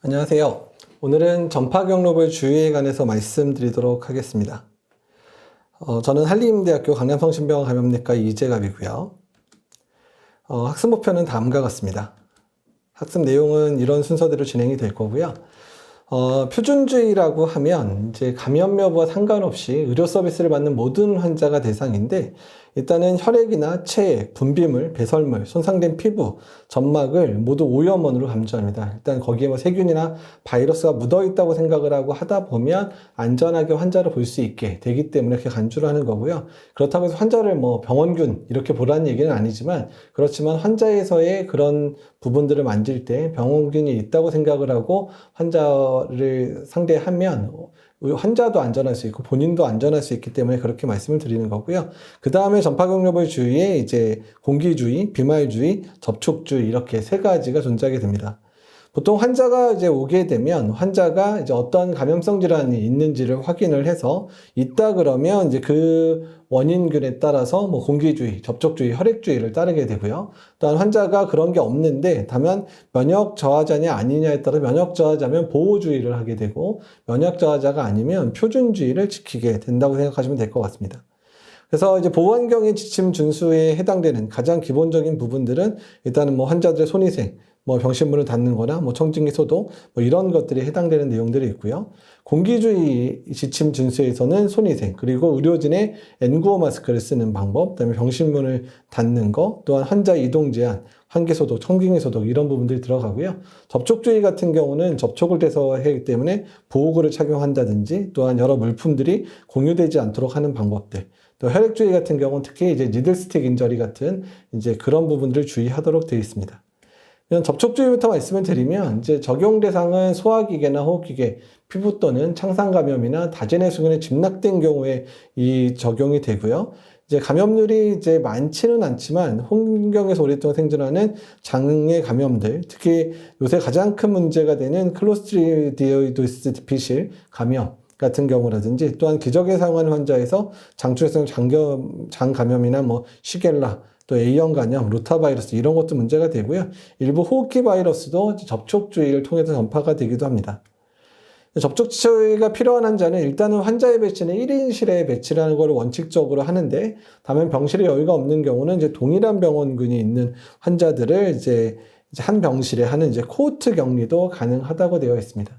안녕하세요. 오늘은 전파경로부의 주의에 관해서 말씀드리도록 하겠습니다. 저는 한림대학교 강남성심병원 감염내과 이재갑이고요. 학습 목표는 다음과 같습니다. 학습 내용은 이런 순서대로 진행이 될 거고요. 표준주의라고 하면 이제 감염 여부와 상관없이 의료 서비스를 받는 모든 환자가 대상인데, 일단은 혈액이나 체액, 분비물, 배설물, 손상된 피부, 점막을 모두 오염원으로 감지합니다. 일단 거기에 뭐 세균이나 바이러스가 묻어 있다고 생각을 하고 하다 보면 안전하게 환자를 볼 수 있게 되기 때문에 이렇게 간주를 하는 거고요. 그렇다고 해서 환자를 뭐 병원균 이렇게 보라는 얘기는 아니지만, 그렇지만 환자에서의 그런 부분들을 만질 때 병원균이 있다고 생각을 하고 환자를 상대하면 환자도 안전할 수 있고 본인도 안전할 수 있기 때문에 그렇게 말씀을 드리는 거고요. 그 다음에 전파경로부의 주의에 이제 공기주의, 비말주의, 접촉주의 이렇게 세 가지가 존재하게 됩니다. 보통 환자가 이제 오게 되면 환자가 이제 어떤 감염성 질환이 있는지를 확인을 해서 있다 그러면 이제 그 원인균에 따라서 뭐 공기주의, 접촉주의, 혈액주의를 따르게 되고요. 또한 환자가 그런 게 없는데 다만 면역 저하자냐 아니냐에 따라 면역 저하자면 보호주의를 하게 되고, 면역 저하자가 아니면 표준주의를 지키게 된다고 생각하시면 될 것 같습니다. 그래서 이제 보호환경의 지침 준수에 해당되는 가장 기본적인 부분들은 일단은 뭐 환자들의 손위생, 뭐 병실문을 닫는 거나 뭐 청진기 소독, 뭐 이런 것들이 해당되는 내용들이 있고요. 공기주의 지침 준수에서는 손위생, 그리고 의료진의 N95 마스크를 쓰는 방법, 그다음에 병실문을 닫는 거, 또한 환자 이동 제한, 환기 소독, 청진기 소독 이런 부분들이 들어가고요. 접촉주의 같은 경우는 접촉을 돼서 하기 때문에 보호구를 착용한다든지, 또한 여러 물품들이 공유되지 않도록 하는 방법들. 또 혈액주의 같은 경우는 특히 이제 니들스틱 인저리 같은 이제 그런 부분들을 주의하도록 되어 있습니다. 접촉주의부터 말씀을 드리면 이제 적용 대상은 소화기계나 호흡기계, 피부 또는 창상 감염이나 다제내 수균에 집락된 경우에 이 적용이 되고요. 이제 감염률이 이제 많지는 않지만 환경에서 오랫동안 생존하는 장내 감염들, 특히 요새 가장 큰 문제가 되는 클로스트리디오이디스 디피실 감염 같은 경우라든지, 또한 기저귀에 사용하는 환자에서 장출성 장 감염이나 뭐 시겔라, 또 A형 간염, 루타바이러스 이런 것도 문제가 되고요. 일부 호흡기 바이러스도 접촉주의를 통해서 전파가 되기도 합니다. 접촉주의가 필요한 환자는 일단은 환자의 배치는 1인실에 배치를 하는 것을 원칙적으로 하는데, 다만 병실에 여유가 없는 경우는 이제 동일한 병원군이 있는 환자들을 이제 한 병실에 하는 이제 코호트 격리도 가능하다고 되어 있습니다.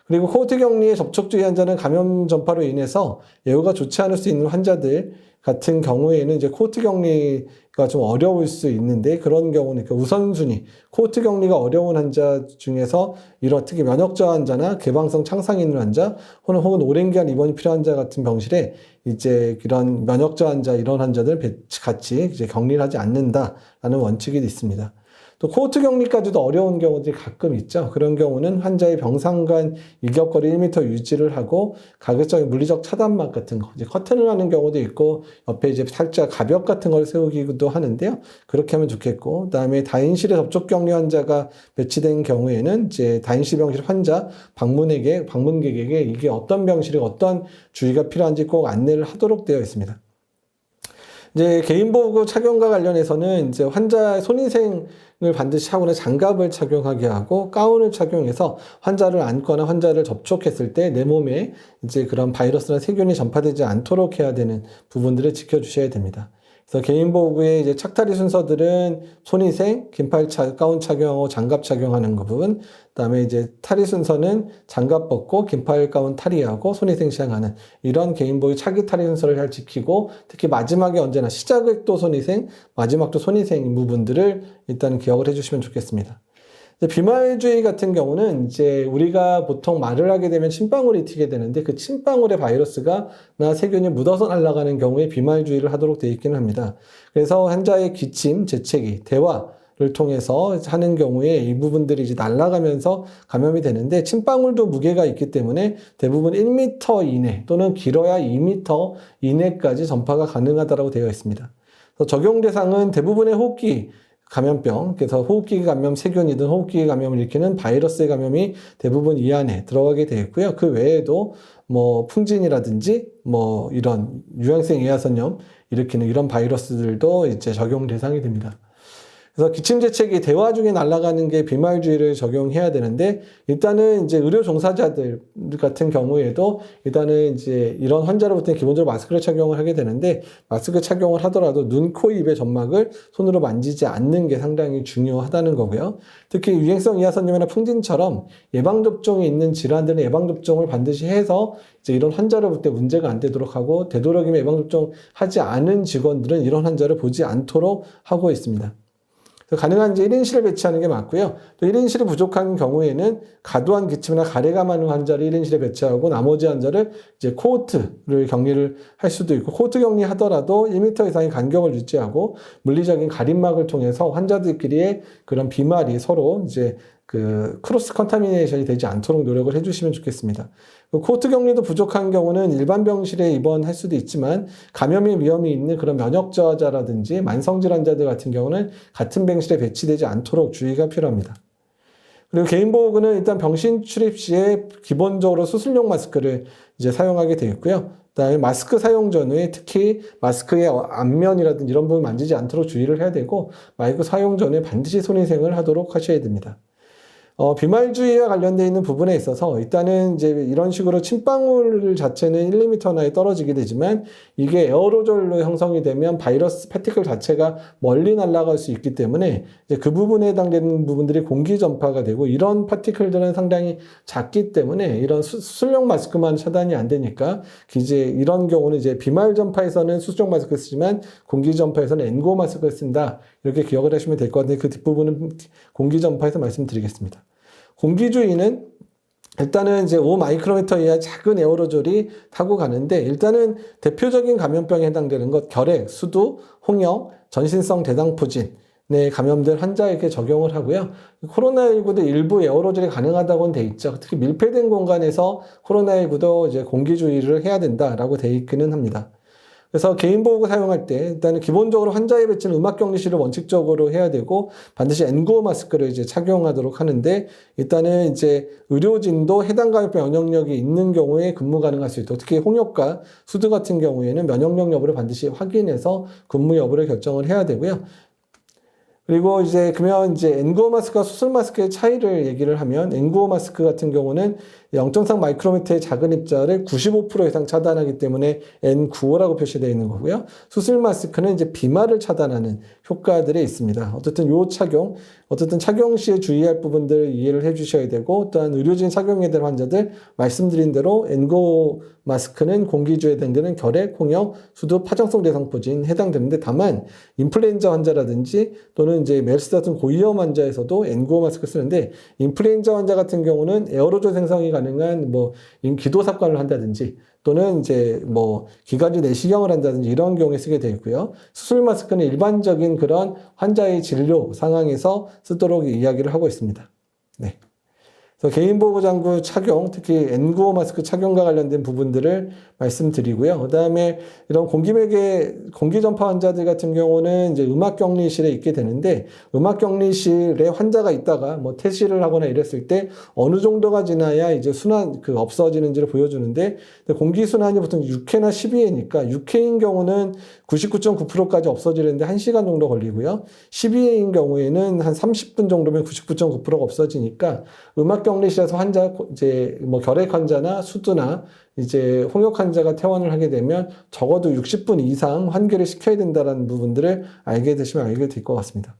그리고 코호트 격리의 접촉주의 환자는 감염 전파로 인해서 예후가 좋지 않을 수 있는 환자들 같은 경우에는 이제 코호트 격리가 좀 어려울 수 있는데, 그런 경우는 그러니까 우선순위, 코호트 격리가 어려운 환자 중에서 이런 특히 면역저하 환자나 개방성 창상이 있는 환자, 혹은 오랜 기간 입원이 필요한 환자 같은 병실에 이제 이런 면역저하 환자 이런 환자들 같이 이제 격리를 하지 않는다라는 원칙이 있습니다. 또 코호트 격리까지도 어려운 경우들이 가끔 있죠. 그런 경우는 환자의 병상간 일격거리 1m 유지를 하고 가급적인 물리적 차단막 같은 거, 이제 커튼을 하는 경우도 있고 옆에 이제 살짝 가벽 같은 걸 세우기도 하는데요. 그렇게 하면 좋겠고, 그다음에 다인실에 접촉 격리 환자가 배치된 경우에는 이제 다인실 병실 환자 방문객에게 이게 어떤 병실이 어떤 주의가 필요한지 꼭 안내를 하도록 되어 있습니다. 이제 개인보호구 착용과 관련해서는 이제 환자의 손위생을 반드시 하고는 장갑을 착용하게 하고 가운을 착용해서 환자를 안거나 환자를 접촉했을 때 내 몸에 이제 그런 바이러스나 세균이 전파되지 않도록 해야 되는 부분들을 지켜주셔야 됩니다. 그래서 개인보호구의 이제 착탈의 순서들은 손위생, 긴팔 가운 착용하고 장갑 착용하는 부분, 그다음에 이제 탈의 순서는 장갑 벗고 긴팔 가운 탈의하고 손위생 시행하는 이런 개인보호 차기 탈의 순서를 잘 지키고, 특히 마지막에 언제나 시작도 손위생, 마지막도 손위생 부분들을 일단 기억을 해주시면 좋겠습니다. 비말주의 같은 경우는 이제 우리가 보통 말을 하게 되면 침방울이 튀게 되는데, 그 침방울에 바이러스가 나 세균이 묻어서 날아가는 경우에 비말주의를 하도록 되어 있기는 합니다. 그래서 환자의 기침, 재채기, 대화를 통해서 하는 경우에 이 부분들이 이제 날아가면서 감염이 되는데, 침방울도 무게가 있기 때문에 대부분 1m 이내 또는 길어야 2m 이내까지 전파가 가능하다고 되어 있습니다. 적용 대상은 대부분의 호흡기 감염병, 그래서 호흡기 감염, 세균이든 호흡기 감염을 일으키는 바이러스의 감염이 대부분 이 안에 들어가게 되어 있고요. 그 외에도 뭐 풍진이라든지 뭐 이런 유행성 에아선염 일으키는 이런 바이러스들도 이제 적용 대상이 됩니다. 그래서 기침재채기 대화 중에 날아가는 게 비말주의를 적용해야 되는데, 일단은 이제 의료 종사자들 같은 경우에도 일단은 이제 이런 환자로부터는 기본적으로 마스크를 착용을 하게 되는데, 마스크 착용을 하더라도 눈, 코, 입의 점막을 손으로 만지지 않는 게 상당히 중요하다는 거고요. 특히 유행성 이하선염이나 풍진처럼 예방접종이 있는 질환들은 예방접종을 반드시 해서 이제 이런 환자로부터 문제가 안 되도록 하고, 되도록이면 예방접종 하지 않은 직원들은 이런 환자를 보지 않도록 하고 있습니다. 가능한 이제 1인실을 배치하는 게 맞고요. 또 1인실이 부족한 경우에는 과도한 기침이나 가래가 많은 환자를 1인실에 배치하고 나머지 환자를 이제 코호트를 격리를 할 수도 있고, 코호트 격리하더라도 1m 이상의 간격을 유지하고 물리적인 가림막을 통해서 환자들끼리의 그런 비말이 서로 이제 그 크로스 컨타미네이션이 되지 않도록 노력을 해주시면 좋겠습니다. 코호트 격리도 부족한 경우는 일반 병실에 입원할 수도 있지만 감염의 위험이 있는 그런 면역 저하자라든지 만성 질환자들 같은 경우는 같은 병실에 배치되지 않도록 주의가 필요합니다. 그리고 개인 보호구는 일단 병실 출입 시에 기본적으로 수술용 마스크를 이제 사용하게 되어 있고요. 그다음에 마스크 사용 전후에 특히 마스크의 앞면이라든지 이런 부분 만지지 않도록 주의를 해야 되고, 마스크 사용 전에 반드시 손위생을 하도록 하셔야 됩니다. 비말주의와 관련되어 있는 부분에 있어서 일단은 이제 이런 식으로 침방울 자체는 1~2m나에 떨어지게 되지만, 이게 에어로졸로 형성이 되면 바이러스 파티클 자체가 멀리 날아갈 수 있기 때문에 이제 그 부분에 해당되는 부분들이 공기 전파가 되고, 이런 파티클들은 상당히 작기 때문에 이런 수술용 마스크만 차단이 안 되니까 이제 이런 경우는 이제 비말 전파에서는 수술용 마스크 쓰지만 공기 전파에서는 N95 마스크를 쓴다, 이렇게 기억을 하시면 될 것 같은데, 그 뒷부분은 공기 전파에서 말씀드리겠습니다. 공기주의는 일단은 이제 5마이크로미터 이하 작은 에어로졸이 타고 가는데, 일단은 대표적인 감염병에 해당되는 것, 결핵, 수두, 홍역, 전신성 대장포진에 감염된 환자에게 적용을 하고요. 코로나19도 일부 에어로졸이 가능하다고는 돼 있죠. 특히 밀폐된 공간에서 코로나19도 이제 공기주의를 해야 된다라고 돼 있기는 합니다. 그래서 개인 보호구 사용할 때 일단은 기본적으로 환자의 배치는 음압격리실을 원칙적으로 해야 되고, 반드시 N95 마스크를 이제 착용하도록 하는데, 일단은 이제 의료진도 해당 감염병 면역력이 있는 경우에 근무 가능할 수 있도록, 특히 홍역과 수두 같은 경우에는 면역력 여부를 반드시 확인해서 근무 여부를 결정을 해야 되고요. 그리고 이제 그러면 이제 N95 마스크와 수술 마스크의 차이를 얘기를 하면, N95 마스크 같은 경우는 0.3 마이크로미터의 작은 입자를 95% 이상 차단하기 때문에 N95라고 표시되어 있는 거고요. 수술 마스크는 이제 비말을 차단하는 효과들이 있습니다. 어쨌든 착용 시에 주의할 부분들을 이해를 해 주셔야 되고, 또한 의료진 착용해야 될 환자들 말씀드린 대로 N95 마스크는 공기주의에 해당되는 결핵, 홍역, 수두, 파장성 대상포진 해당되는데, 다만 인플루엔자 환자라든지 또는 이제 메르스 같은 고위험 환자에서도 N95 마스크 쓰는데, 인플루엔자 환자 같은 경우는 에어로졸 생성이 가능한 뭐 기도삽관을 한다든지 또는 이제 뭐 기관지 내시경을 한다든지 이런 경우에 쓰게 되어 있고요. 수술 마스크는 일반적인 그런 환자의 진료 상황에서 쓰도록 이야기를 하고 있습니다. 네. 그래서 개인보호 장구 착용, 특히 N95 마스크 착용과 관련된 부분들을 말씀드리고요. 그 다음에 이런 공기전파 환자들 같은 경우는 이제 음압격리실에 있게 되는데, 음압격리실에 환자가 있다가 뭐 퇴실을 하거나 이랬을 때 어느 정도가 지나야 이제 없어지는지를 보여주는데, 공기순환이 보통 6회나 12회니까 6회인 경우는 99.9%까지 없어지는데 1시간 정도 걸리고요. 12회인 경우에는 한 30분 정도면 99.9%가 없어지니까, 음압격리실에서 이제 뭐 결핵 환자나 수두나 이제 홍역 환자가 퇴원을 하게 되면 적어도 60분 이상 환기를 시켜야 된다는 부분들을 알게 되시면 알게 될 것 같습니다.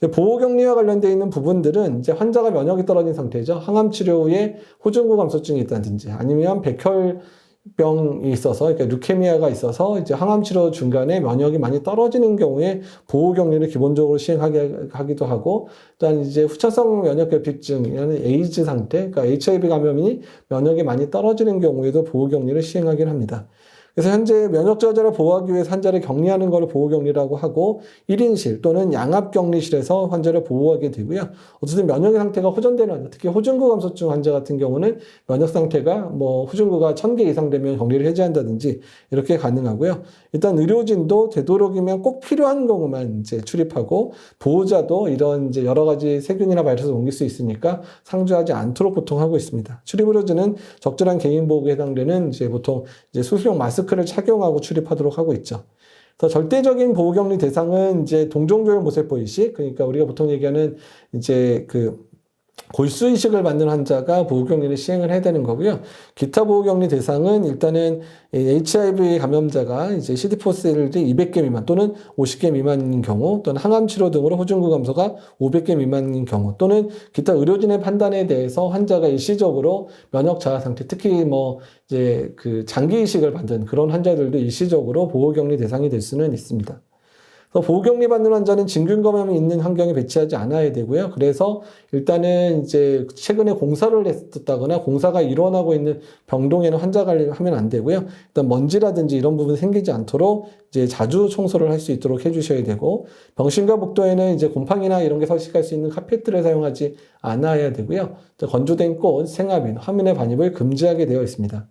보호격리와 관련되어 있는 부분들은 이제 환자가 면역이 떨어진 상태죠. 항암 치료 후에 호중구 감소증이 있다든지, 아니면 백혈병이 있어서, 그러니까 루케미아가 있어서 이제 항암 치료 중간에 면역이 많이 떨어지는 경우에 보호격리를 기본적으로 시행하기도 하고, 또한 이제 후천성 면역결핍증이라는 에이즈 상태, 그러니까 HIV 감염이 면역이 많이 떨어지는 경우에도 보호격리를 시행하긴 합니다. 그래서 현재 면역 저하자를 보호하기 위해서 환자를 격리하는 것을 보호격리라고 하고 1인실 또는 양압격리실에서 환자를 보호하게 되고요. 어쨌든 면역 상태가 호전되는 환자, 특히 호중구 감소증 환자 같은 경우는 면역 상태가 뭐 호중구가 1000개 이상 되면 격리를 해제한다든지 이렇게 가능하고요. 일단 의료진도 되도록이면 꼭 필요한 경우만 이제 출입하고 보호자도 이런 이제 여러 가지 세균이나 바이러스를 옮길 수 있으니까 상주하지 않도록 보통 하고 있습니다. 출입 의료진은 적절한 개인 보호에 해당되는 이제 보통 이제 수술용 마스크를 착용하고 출입하도록 하고 있죠. 그래서 절대적인 보호격리 대상은 이제 동종조혈 모세포이식, 그러니까 우리가 보통 얘기하는 이제 그 골수이식을 받는 환자가 보호격리를 시행을 해야 되는 거고요. 기타 보호격리 대상은 일단은 HIV 감염자가 이제 CD4셀이 200개 미만 또는 50개 미만인 경우, 또는 항암치료 등으로 호중구 감소가 500개 미만인 경우, 또는 기타 의료진의 판단에 대해서 환자가 일시적으로 면역 저하 상태, 특히 뭐 이제 그 장기 이식을 받은 그런 환자들도 일시적으로 보호격리 대상이 될 수는 있습니다. 보호격리 받는 환자는 진균 감염이 있는 환경에 배치하지 않아야 되고요. 그래서 일단은 이제 최근에 공사를 했다거나 공사가 일어나고 있는 병동에는 환자 관리를 하면 안 되고요. 일단 먼지라든지 이런 부분이 생기지 않도록 이제 자주 청소를 할 수 있도록 해주셔야 되고, 병실과 복도에는 이제 곰팡이나 이런 게 서식할 수 있는 카페트를 사용하지 않아야 되고요. 건조된 꽃, 생화빈, 화분의 반입을 금지하게 되어 있습니다.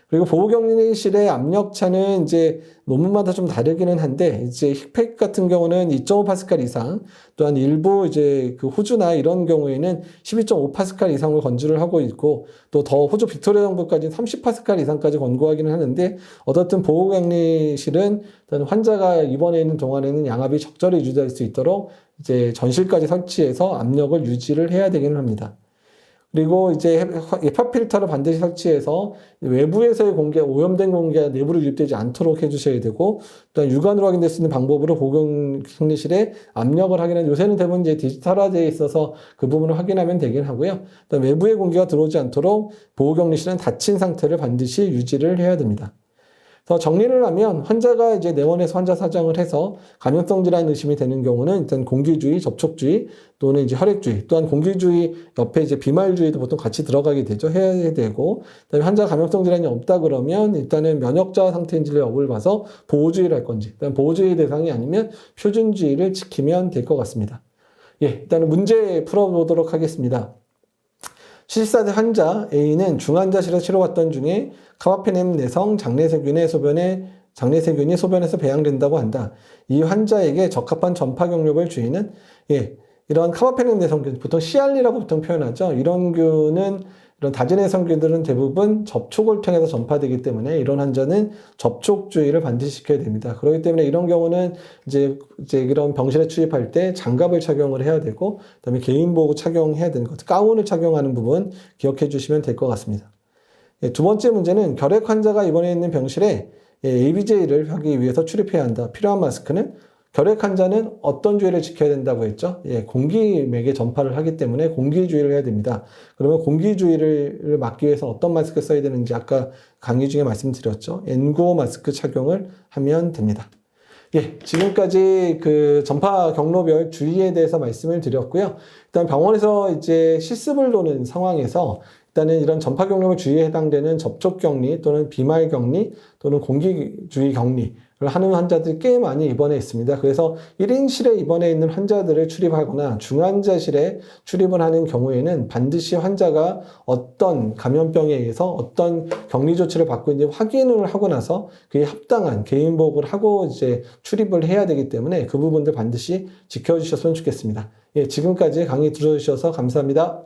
그리고 보호격리실의 압력차는 이제 논문마다 좀 다르기는 한데, 이제 힙팩 같은 경우는 2.5파스칼 이상, 또한 일부 이제 그 호주나 이런 경우에는 12.5파스칼 이상을 권주를 하고 있고, 또 더 호주 빅토리아 정부까지 30파스칼 이상까지 권고하기는 하는데, 어떻든 보호격리실은 환자가 입원해 있는 동안에는 양압이 적절히 유지될 수 있도록 이제 전실까지 설치해서 압력을 유지를 해야 되기는 합니다. 그리고 이제 헤파 필터를 반드시 설치해서 외부에서의 공기, 오염된 공기가 내부로 유입되지 않도록 해주셔야 되고, 또한 육안으로 확인될 수 있는 방법으로 보호격리실의 압력을 확인하는, 요새는 대부분 이제 디지털화되어 있어서 그 부분을 확인하면 되긴 하고요. 또 외부의 공기가 들어오지 않도록 보호격리실은 닫힌 상태를 반드시 유지를 해야 됩니다. 그래서 정리를 하면 환자가 이제 내원해서 환자 사정을 해서 감염성 질환 의심이 되는 경우는 일단 공기주의, 접촉주의 또는 이제 혈액주의, 또한 공기주의 옆에 이제 비말주의도 보통 같이 들어가게 되죠. 해야 되고, 그다음에 환자 감염성 질환이 없다 그러면 일단은 면역저하 상태인지를 여부를 봐서 보호주의를 할 건지, 일단 보호주의 대상이 아니면 표준주의를 지키면 될 것 같습니다. 예, 일단은 문제 풀어보도록 하겠습니다. 74세 환자 A는 중환자실에서 치료받던 중에 카바페넴 내성 장내세균이 소변에서 배양된다고 한다. 이 환자에게 적합한 전파 경로별 주의는, 이런 카바페넴 내성균, 보통 CR이라고 보통 표현하죠. 이런 균은, 이런 다진내성균들은 대부분 접촉을 통해서 전파되기 때문에 이런 환자는 접촉주의를 반드시 시켜야 됩니다. 그렇기 때문에 이런 경우는 이제 이런 병실에 출입할 때 장갑을 착용을 해야 되고, 그다음에 개인보호 착용해야 되는 것, 가운을 착용하는 부분 기억해 주시면 될 것 같습니다. 두 번째 문제는 결핵 환자가 입원해 있는 병실에 ABJ를 하기 위해서 출입해야 한다. 필요한 마스크는, 결핵 환자는 어떤 주의를 지켜야 된다고 했죠? 공기맥에 전파를 하기 때문에 공기주의를 해야 됩니다. 그러면 공기주의를 막기 위해서 어떤 마스크 써야 되는지 아까 강의 중에 말씀드렸죠? N95 마스크 착용을 하면 됩니다. 지금까지 그 전파 경로별 주의에 대해서 말씀을 드렸고요. 일단 병원에서 이제 실습을 도는 상황에서 일단은 이런 전파 경로별 주의에 해당되는 접촉 격리 또는 비말 격리 또는 공기주의 격리를 하는 환자들이 꽤 많이 입원해 있습니다. 그래서 1인실에 입원해 있는 환자들을 출입하거나 중환자실에 출입을 하는 경우에는 반드시 환자가 어떤 감염병에 의해서 어떤 격리 조치를 받고 있는지 확인을 하고 나서 그에 합당한 개인보호를 하고 이제 출입을 해야 되기 때문에 그 부분들 반드시 지켜주셨으면 좋겠습니다. 지금까지 강의 들어주셔서 감사합니다.